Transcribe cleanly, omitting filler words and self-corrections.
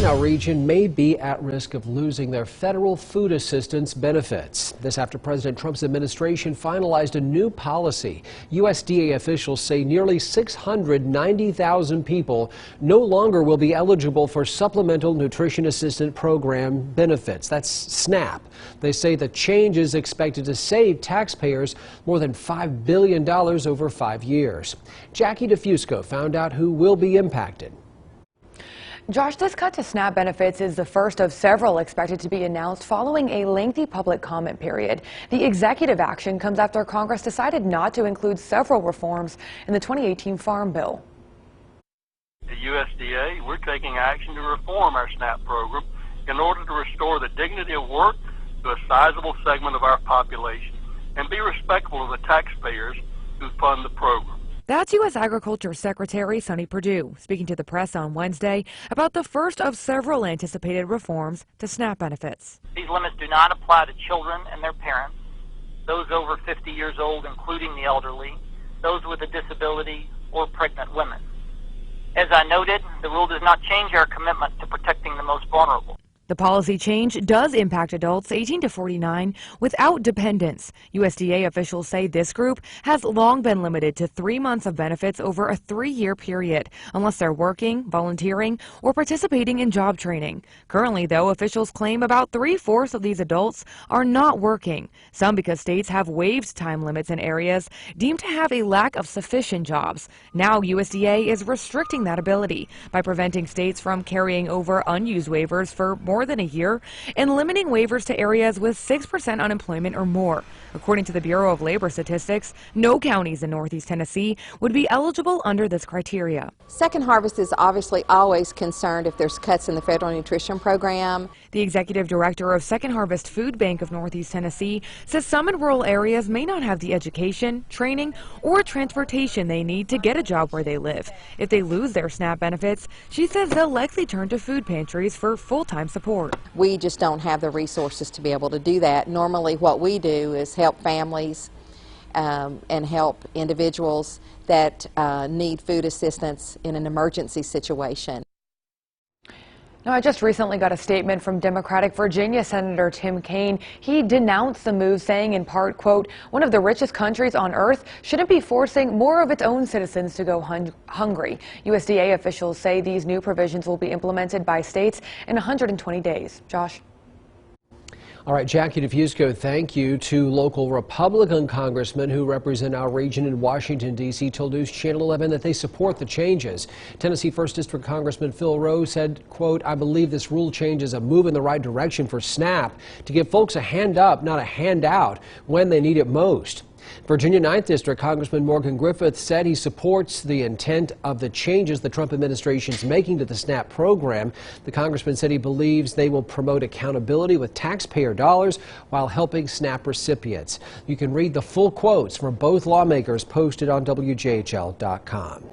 Our region may be at risk of losing their federal food assistance benefits. This after President Trump's administration finalized a new policy. USDA officials say nearly 690,000 people no longer will be eligible for Supplemental Nutrition Assistance Program benefits. That's SNAP. They say the change is expected to save taxpayers more than $5 billion over 5 years. Jackie DeFusco found out who will be impacted. Josh, this cut to SNAP benefits is the first of several expected to be announced following a lengthy public comment period. The executive action comes after Congress decided not to include several reforms in the 2018 Farm Bill. At USDA, we're taking action to reform our SNAP program in order to restore the dignity of work to a sizable segment of our population and be respectful of the taxpayers who fund the program. That's U.S. Agriculture Secretary Sonny Perdue speaking to the press on Wednesday about the first of several anticipated reforms to SNAP benefits. These limits do not apply to children and their parents, those over 50 years old, including the elderly, those with a disability, or pregnant women. As I noted, the rule does not change our commitment to protecting the most vulnerable. The policy change does impact adults 18 to 49 without dependents. USDA officials say this group has long been limited to 3 months of benefits over a 3-year period, unless they're working, volunteering, or participating in job training. Currently, though, officials claim about 3/4 of these adults are not working, some because states have waived time limits in areas deemed to have a lack of sufficient jobs. Now, USDA is restricting that ability by preventing states from carrying over unused waivers for more than a year and limiting waivers to areas with 6% unemployment or more. According to the Bureau of Labor Statistics, no counties in Northeast Tennessee would be eligible under this criteria. Second Harvest is obviously always concerned if there's cuts in the federal nutrition program. The executive director of Second Harvest Food Bank of Northeast Tennessee says some in rural areas may not have the education, training, or transportation they need to get a job where they live. If they lose their SNAP benefits, she says they'll likely turn to food pantries for full-time support. We just don't have the resources to be able to do that. Normally what we do is help families and help individuals that need food assistance in an emergency situation. Now, I just recently got a statement from Democratic Virginia Senator Tim Kaine. He denounced the move, saying in part, quote, "One of the richest countries on earth shouldn't be forcing more of its own citizens to go hungry." USDA officials say these new provisions will be implemented by states in 120 days. Josh? All right, Jackie DeFusco, thank you. Two local Republican congressmen who represent our region in Washington, D.C. told News Channel 11 that they support the changes. Tennessee 1st District Congressman Phil Rowe said, quote, "I believe this rule change is a move in the right direction for SNAP to give folks a hand up, not a handout, when they need it most." Virginia 9th District Congressman Morgan Griffith said he supports the intent of the changes the Trump administration is making to the SNAP program. The congressman said he believes they will promote accountability with taxpayer dollars while helping SNAP recipients. You can read the full quotes from both lawmakers posted on WJHL.com.